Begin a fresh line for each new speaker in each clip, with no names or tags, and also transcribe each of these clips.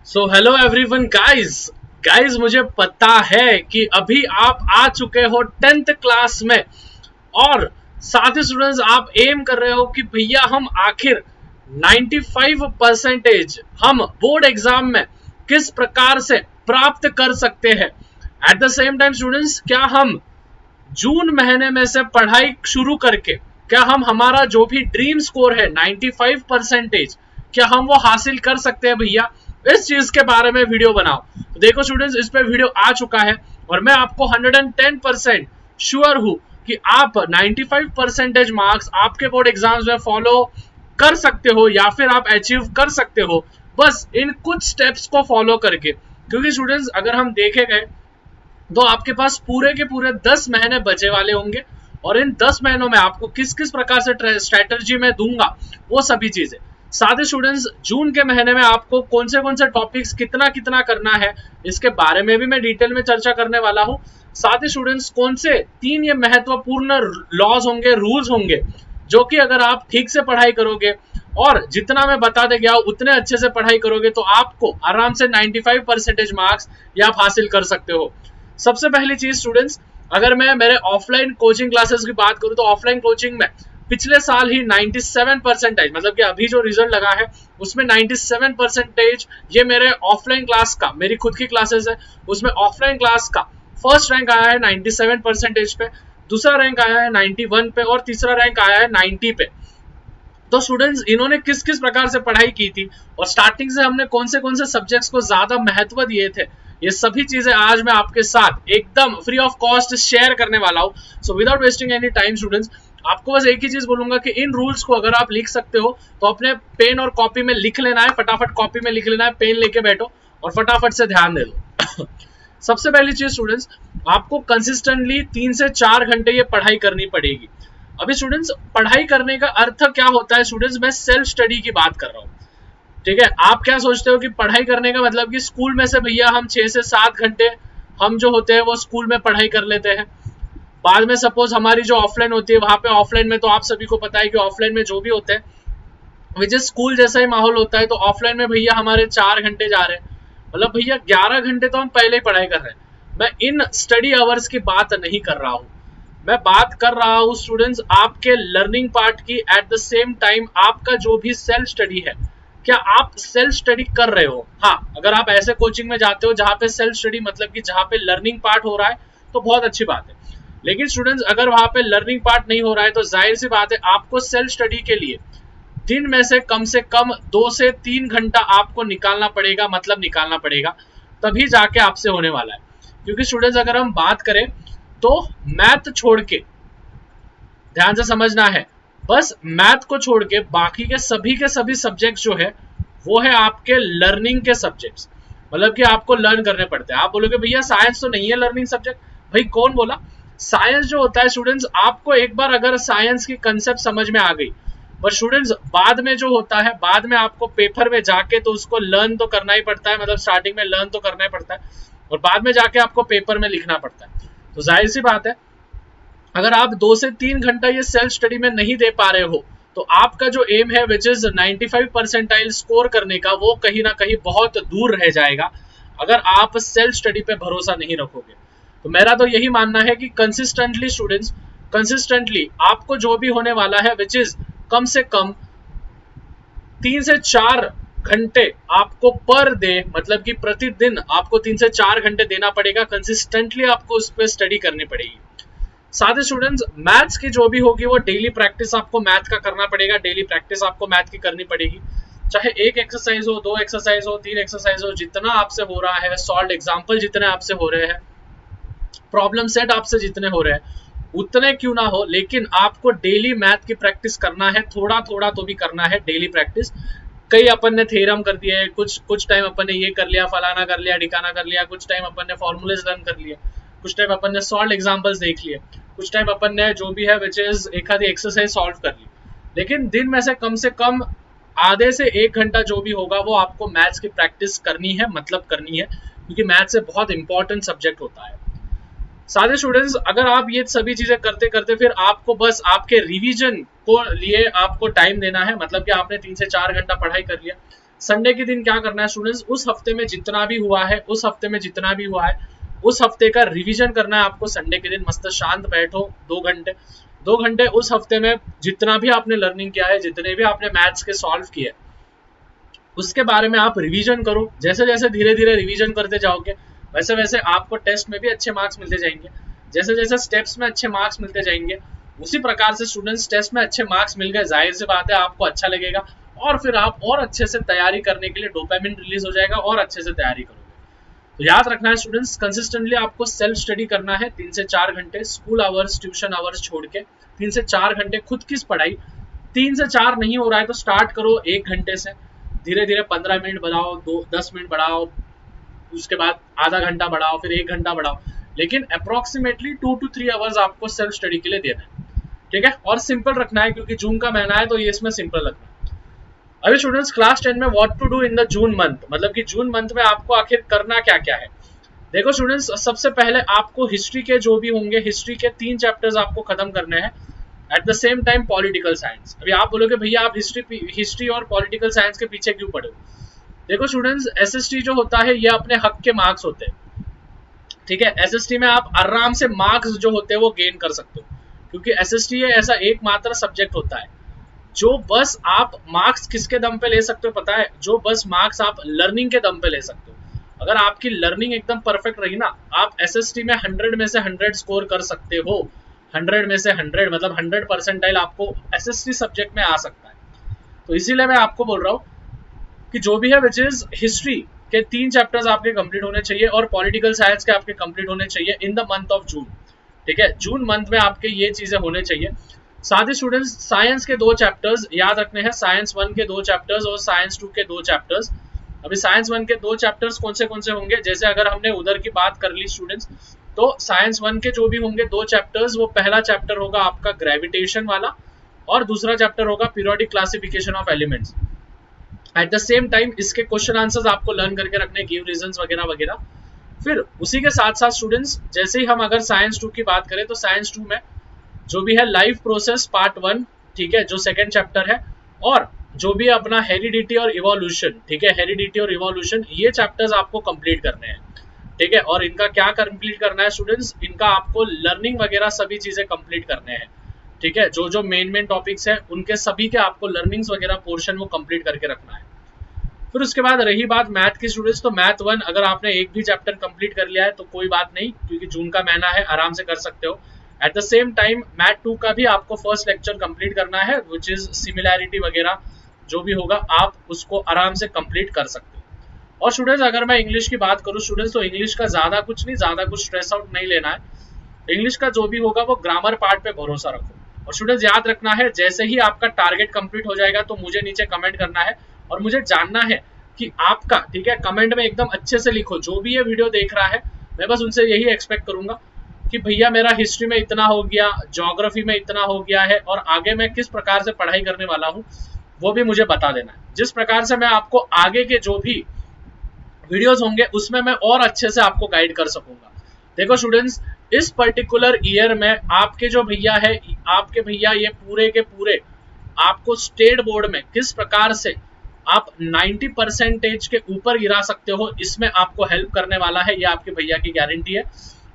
So hello everyone guys मुझे पता है कि अभी आप आ चुके हो 10th क्लास में और साथ ही स्टूडेंट्स आप एम कर रहे हो कि भैया हम आखिर 95% हम बोर्ड एग्जाम में किस प्रकार से प्राप्त कर सकते हैं। At the same time students, क्या हम जून महीने में से पढ़ाई शुरू करके क्या हम हमारा जो भी ड्रीम स्कोर है 95% क्या हम वो हासिल कर सकते हैं भैया? इस चीज के बारे में वीडियो बनाओ। तो देखो स्टूडेंट्स, इस पे वीडियो आ चुका है और मैं आपको 110% श्योर हूं कि आप 95% मार्क्स आपके बोर्ड एग्जाम्स में फॉलो कर सकते हो या फिर आप अचीव कर सकते हो, बस इन कुछ स्टेप्स को फॉलो करके। क्योंकि स्टूडेंट्स, अगर हम देखे गए तो आपके पास पूरे के पूरे 10 महीने बचे वाले होंगे और इन 10 महीनों में आपको किस किस प्रकार से स्ट्रेटजी में दूंगा वो सभी चीजें। साथ ही स्टूडेंट्स, जून के महीने में आपको कौन से टॉपिक्स कितना कितना करना है इसके बारे में भी मैं डिटेल में चर्चा करने वाला हूं। साथ ही स्टूडेंट्स, कौन से 3 ये महत्वपूर्ण लॉज होंगे, रूल्स होंगे, जो कि अगर आप ठीक से पढ़ाई करोगे और जितना मैं बताते गया उतने अच्छे से पढ़ाई करोगे तो आपको आराम से 95% मार्क्स ये आप हासिल कर सकते हो। सबसे पहली चीज स्टूडेंट्स, अगर मैं मेरे ऑफलाइन कोचिंग क्लासेस की बात करूं तो ऑफलाइन कोचिंग में पिछले साल ही 97% मतलब कि अभी जो रिजल्ट लगा है उसमें 97% ये मेरे ऑफलाइन क्लास का, मेरी खुद की क्लासेस है उसमें ऑफलाइन क्लास का फर्स्ट रैंक आया है 97% पे, दूसरा रैंक आया है 91 पे और तीसरा रैंक आया है 90 पे। तो स्टूडेंट्स, इन्होंने किस किस प्रकार से पढ़ाई की थी और स्टार्टिंग से हमने कौन से सब्जेक्ट्स को ज्यादा महत्व दिए थे, ये सभी चीजें आज मैं आपके साथ एकदम फ्री ऑफ कॉस्ट शेयर करने वाला हूं। So without wasting any time students, आपको बस एक ही चीज बोलूंगा कि इन रूल्स को अगर आप लिख सकते हो तो अपने पेन और कॉपी में लिख लेना है, फटाफट कॉपी में लिख लेना है, पेन लेके बैठो और फटाफट से ध्यान दे दो। सबसे पहली चीज स्टूडेंट्स, आपको कंसिस्टेंटली 3 से 4 घंटे ये पढ़ाई करनी पड़ेगी। अभी स्टूडेंट्स, पढ़ाई करने का अर्थ क्या होता है स्टूडेंट्स, मैं सेल्फ स्टडी की बात कर रहा हूँ। ठीक है, आप क्या सोचते हो कि पढ़ाई करने का मतलब कि स्कूल में से भैया हम 6 से 7 घंटे हम जो होते हैं वो स्कूल में पढ़ाई कर लेते हैं, बाद में सपोज हमारी जो ऑफलाइन होती है वहां पे ऑफलाइन में तो आप सभी को पता है कि ऑफलाइन में जो भी होते हैं विच स्कूल जैसा ही माहौल होता है, तो ऑफलाइन में भैया हमारे 4 घंटे जा रहे हैं, मतलब भैया 11 घंटे तो हम पहले ही पढ़ाई कर रहे हैं। मैं इन स्टडी आवर्स की बात नहीं कर रहा हूं, मैं बात कर रहा हूं स्टूडेंट्स आपके लर्निंग पार्ट की। एट द सेम टाइम आपका जो भी सेल्फ स्टडी है, क्या आप सेल्फ स्टडी कर रहे हो? हाँ, अगर आप ऐसे कोचिंग में जाते हो जहां पे सेल्फ स्टडी मतलब कि जहां पे लर्निंग पार्ट हो रहा है तो बहुत अच्छी बात है। लेकिन स्टूडेंट्स, अगर वहां पे लर्निंग पार्ट नहीं हो रहा है तो जाहिर सी बात है आपको सेल्फ स्टडी के लिए दिन में से कम 2 से 3 घंटा आपको निकालना पड़ेगा, मतलब निकालना पड़ेगा, तभी जाके आपसे होने वाला है। क्योंकि स्टूडेंट्स, अगर हम बात करें तो मैथ छोड़ के, ध्यान से समझना है, बस मैथ को छोड़ के बाकी के सभी सब्जेक्ट्स जो है वो है आपके लर्निंग के सब्जेक्ट्स, मतलब कि आपको लर्न करने पड़ते हैं। आप बोलोगे भैया साइंस तो नहीं है लर्निंग सब्जेक्ट, भाई कौन बोला? साइंस जो होता है स्टूडेंट्स, आपको एक बार अगर साइंस की कंसेप्ट समझ में आ गई, पर स्टूडेंट्स बाद में जो होता है, बाद में आपको पेपर में जाके तो उसको लर्न तो करना ही पड़ता है, मतलब स्टार्टिंग में लर्न तो करना ही पड़ता है और बाद में जाके आपको पेपर में लिखना पड़ता है। तो जाहिर सी बात है अगर आप 2 से 3 घंटा ये सेल्फ स्टडी में नहीं दे पा रहे हो तो आपका जो एम है विच इज 95% स्कोर करने का, वो कहीं ना कहीं बहुत दूर रह जाएगा अगर आप सेल्फ स्टडी पे भरोसा नहीं रखोगे। तो मेरा तो यही मानना है कि कंसिस्टेंटली स्टूडेंट्स, कंसिस्टेंटली आपको जो भी होने वाला है विच इज कम से कम 3 से 4 घंटे आपको पर डे, मतलब कि प्रतिदिन आपको 3 से 4 घंटे देना पड़ेगा, कंसिस्टेंटली आपको उस पर स्टडी करनी पड़ेगी। साथ ही स्टूडेंट्स, मैथ्स की जो भी होगी वो डेली प्रैक्टिस आपको मैथ का करना पड़ेगा, डेली प्रैक्टिस आपको मैथ की करनी पड़ेगी, चाहे एक एक्सरसाइज हो, 2 एक्सरसाइज हो, 3 एक्सरसाइज हो, जितना आपसे हो रहा है, सॉल्व एग्जाम्पल जितने आपसे हो रहे हैं, प्रॉब्लम सेट आपसे जितने हो रहे हैं उतने क्यों ना हो, लेकिन आपको डेली मैथ की प्रैक्टिस करना है, थोड़ा थोड़ा तो भी करना है डेली प्रैक्टिस। कई अपन ने थ्योरम कर दिए, कुछ टाइम अपन ने ये कर लिया, फलाना कर लिया, ढिकाना कर लिया, कुछ टाइम अपन ने फॉर्मूलेज लर्न कर लिए, कुछ टाइम अपन ने सॉल्व एग्जांपल्स देख लिए, कुछ टाइम अपन ने जो भी है विच इज एक आधी एक्सरसाइज सॉल्व कर ली। लेकिन दिन में से कम आधे से 1 घंटा जो भी होगा वो आपको मैथ्स की प्रैक्टिस करनी है, मतलब करनी है, क्योंकि मैथ्स से बहुत इंपॉर्टेंट सब्जेक्ट होता है। सारे स्टूडेंट्स, अगर आप ये सभी चीजें करते करते फिर आपको बस आपके रिवीजन को लिए आपको टाइम देना है, मतलब कि आपने 3 से 4 घंटा पढ़ाई कर लिया, संडे के दिन क्या करना है स्टूडेंट्स, उस हफ्ते में जितना भी हुआ है, उस हफ्ते में जितना भी हुआ है उस हफ्ते का रिवीजन करना है आपको। संडे के दिन मस्त शांत बैठो 2 घंटे उस हफ्ते में जितना भी आपने लर्निंग किया है, जितने भी आपने मैथ्स के सॉल्व किए, उसके बारे में आप रिवीजन करो। जैसे जैसे धीरे धीरे रिवीजन करते जाओगे वैसे वैसे आपको टेस्ट में भी अच्छे मार्क्स मिलते जाएंगे। जैसे जैसे स्टेप्स में अच्छे मार्क्स मिलते जाएंगे उसी प्रकार से स्टूडेंट्स टेस्ट में अच्छे मार्क्स मिल गए, जाहिर सी बात है आपको अच्छा लगेगा और फिर आप और अच्छे से तैयारी करने के लिए डोपामिन रिलीज हो जाएगा और अच्छे से तैयारी करोगे। तो याद रखना है स्टूडेंट्स, कंसिस्टेंटली आपको सेल्फ स्टडी करना है 3 से 4 घंटे, स्कूल आवर्स ट्यूशन आवर्स छोड़ के 3 से 4 घंटे खुद की पढ़ाई। 3 से 4 नहीं हो रहा है तो स्टार्ट करो 1 घंटे से, धीरे धीरे 15 मिनट बढ़ाओ, 10 मिनट बढ़ाओ, उसके बाद आधा घंटा बढ़ाओ, फिर 1 घंटा बढ़ाओ, लेकिन अप्रोक्सीमेटली 2 to 3 आवर्स आपको सेल्फ स्टडी के लिए देना है, ठीक है। और सिंपल रखना है क्योंकि जून का महीना है तो ये इसमें सिंपल रखना है। अभी स्टूडेंट्स क्लास 10 में what to do in the June month, मतलब कि जून मंथ में आपको आखिर करना क्या क्या है। देखो स्टूडेंट्स, सबसे पहले आपको हिस्ट्री के जो भी होंगे, हिस्ट्री के 3 चैप्टर्स आपको खत्म करने हैं। At the same time political science. अभी आप बोलोगे भैया आप हिस्ट्री और पॉलिटिकल साइंस के पीछे क्यों पड़े हो। देखो स्टूडेंट्स, एसएसटी जो होता है ये अपने हक के मार्क्स होते हैं, ठीक है। एसएसटी में आप आराम से मार्क्स जो होते हैं वो गेन कर सकते हो, क्योंकि एसएसटी ऐसा एकमात्र सब्जेक्ट होता है जो बस आप मार्क्स किसके दम पे ले सकते हो पता है, जो बस मार्क्स आप लर्निंग के दम पे ले सकते हो। अगर आपकी लर्निंग एकदम परफेक्ट रही ना, आप एसएसटी में 100 में से 100 स्कोर कर सकते हो। 100 में से 100 मतलब 100 परसेंटाइल आपको एसएसटी सब्जेक्ट में आ सकता है। तो इसीलिए मैं आपको बोल रहा हूँ कि जो भी है विच इज हिस्ट्री के 3 चैप्टर्स आपके कंप्लीट होने चाहिए और पॉलिटिकल साइंस के आपके कंप्लीट होने चाहिए in the month of June, ठीक है। जून मंथ में आपके ये चीजें होने चाहिए। साथ ही स्टूडेंट्स साइंस के 2 चैप्टर्स याद रखने हैं, साइंस 1 के 2 चैप्टर्स और साइंस 2 के 2 चैप्टर्स। अभी साइंस 1 के 2 चैप्टर्स कौन से होंगे, जैसे अगर हमने उधर की बात कर ली स्टूडेंट्स, तो साइंस 1 के जो भी होंगे 2 चैप्टर्स, वो पहला चैप्टर होगा आपका ग्रेविटेशन वाला और दूसरा चैप्टर होगा periodic classification of elements. At the same time इसके क्वेश्चन आंसर्स आपको लर्न करके रखने, गिव रीजंस वगैरह वगैरह। फिर उसी के साथ साथ स्टूडेंट्स जैसे ही हम अगर साइंस 2 की बात करें तो साइंस 2 में जो भी है लाइफ प्रोसेस पार्ट 1, ठीक है, जो सेकंड चैप्टर है, और जो भी अपना हेरिडिटी और इवोल्यूशन, ठीक है, हेरिडिटी और इवोल्यूशन, ये चैप्टर्स आपको कंप्लीट करने हैं, ठीक है। और इनका क्या कंप्लीट करना है स्टूडेंट्स, इनका आपको लर्निंग वगैरह सभी चीजें कंप्लीट करने हैं, ठीक है। जो जो मेन टॉपिक्स है उनके सभी के आपको लर्निंग्स वगैरह पोर्शन वो कंप्लीट करके रखना है। फिर उसके बाद रही बात मैथ की स्टूडेंट्स, तो मैथ 1 अगर आपने एक भी चैप्टर कंप्लीट कर लिया है तो कोई बात नहीं, क्योंकि जून का महीना है, आराम से कर सकते हो। At the same time math 2 का भी आपको फर्स्ट लेक्चर कंप्लीट करना है, विच इज सिमिलैरिटी वगैरह जो भी होगा आप उसको आराम से कंप्लीट कर सकते हो। और स्टूडेंट्स अगर मैं इंग्लिश की बात करूं स्टूडेंट्स, तो इंग्लिश का ज्यादा कुछ स्ट्रेस आउट नहीं लेना है। इंग्लिश का जो भी होगा वो ग्रामर पार्ट पे भरोसा रखो। और स्टूडेंट्स याद रखना है, जैसे ही आपका टारगेट कंप्लीट हो जाएगा तो मुझे नीचे कमेंट करना है और मुझे जानना है कि आपका, ठीक है, कमेंट में एकदम अच्छे से लिखो। जो भी ये वीडियो देख रहा है मैं बस उनसे यही एक्सपेक्ट करूंगा कि भैया मेरा हिस्ट्री में इतना हो गया, ज्योग्राफी में इतना हो गया है और आगे मैं किस प्रकार से पढ़ाई करने वाला हूँ वो भी मुझे बता देना है। जिस प्रकार से मैं आपको आगे के जो भी वीडियोस होंगे उसमें मैं और अच्छे से आपको गाइड कर सकूंगा। देखो स्टूडेंट्स, इस पर्टिकुलर ईयर में आपके जो भैया है, आपके भैया ये पूरे के पूरे आपको स्टेट बोर्ड में किस प्रकार से आप 90% के ऊपर गिरा सकते हो, इसमें आपको हेल्प करने वाला है, ये आपके भैया की गारंटी है।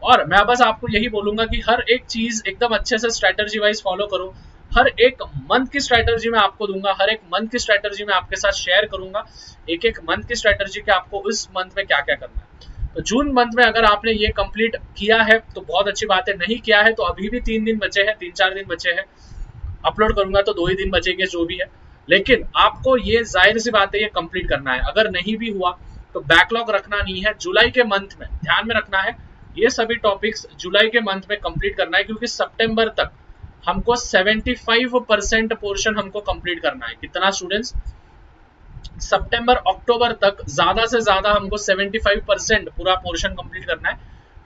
और मैं बस आपको यही बोलूंगा कि हर एक चीज एकदम अच्छे से स्ट्रेटजी वाइज फॉलो करो। हर एक मंथ की स्ट्रेटजी मैं आपको दूंगा, हर एक मंथ की स्ट्रेटजी मैं आपके साथ शेयर करूंगा, एक मंथ की स्ट्रेटजी के आपको इस मंथ में क्या क्या करना है। तो जून मंथ में अगर आपने ये कंप्लीट किया है तो बहुत अच्छी बात है, नहीं किया है तो अभी भी 3 दिन बचे हैं, 3-4 दिन बचे हैं, अपलोड करूंगा तो 2 ही दिन बचेंगे जो भी है। लेकिन आपको ये जाहिर सी बात है ये कंप्लीट करना है। अगर नहीं भी हुआ तो बैकलॉग रखना नहीं है, जुलाई के मंथ में ध्यान में रखना है ये सभी टॉपिक्स जुलाई के मंथ में कंप्लीट करना है, क्योंकि सितंबर तक हमको 75% पोर्शन हमको कंप्लीट करना है। कितना स्टूडेंट्स, सितंबर अक्टूबर तक ज्यादा से ज्यादा हमको 75% पूरा पोर्शन कंप्लीट करना है,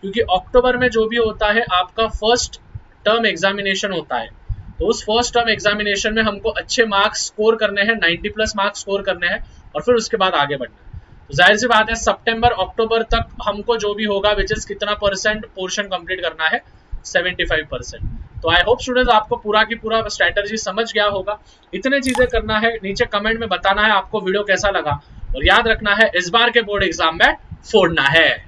क्योंकि अक्टूबर में जो भी होता है आपका फर्स्ट टर्म एग्जामिनेशन होता है। तो उस फर्स्ट टर्म एग्जामिनेशन में हमको अच्छे मार्क्स स्कोर करने हैं, 90+ मार्क्स स्कोर करने हैं और फिर उसके बाद आगे बढ़ना है। तो जाहिर सी बात है सितंबर अक्टूबर तक हमको जो भी होगा विच इज कितना परसेंट पोर्शन कंप्लीट करना है, 75%। तो आई होप स्टूडेंट्स आपको पूरा की पूरा स्ट्रेटजी समझ गया होगा। इतने चीजें करना है, नीचे कमेंट में बताना है आपको वीडियो कैसा लगा, और याद रखना है इस बार के बोर्ड एग्जाम में फोड़ना है।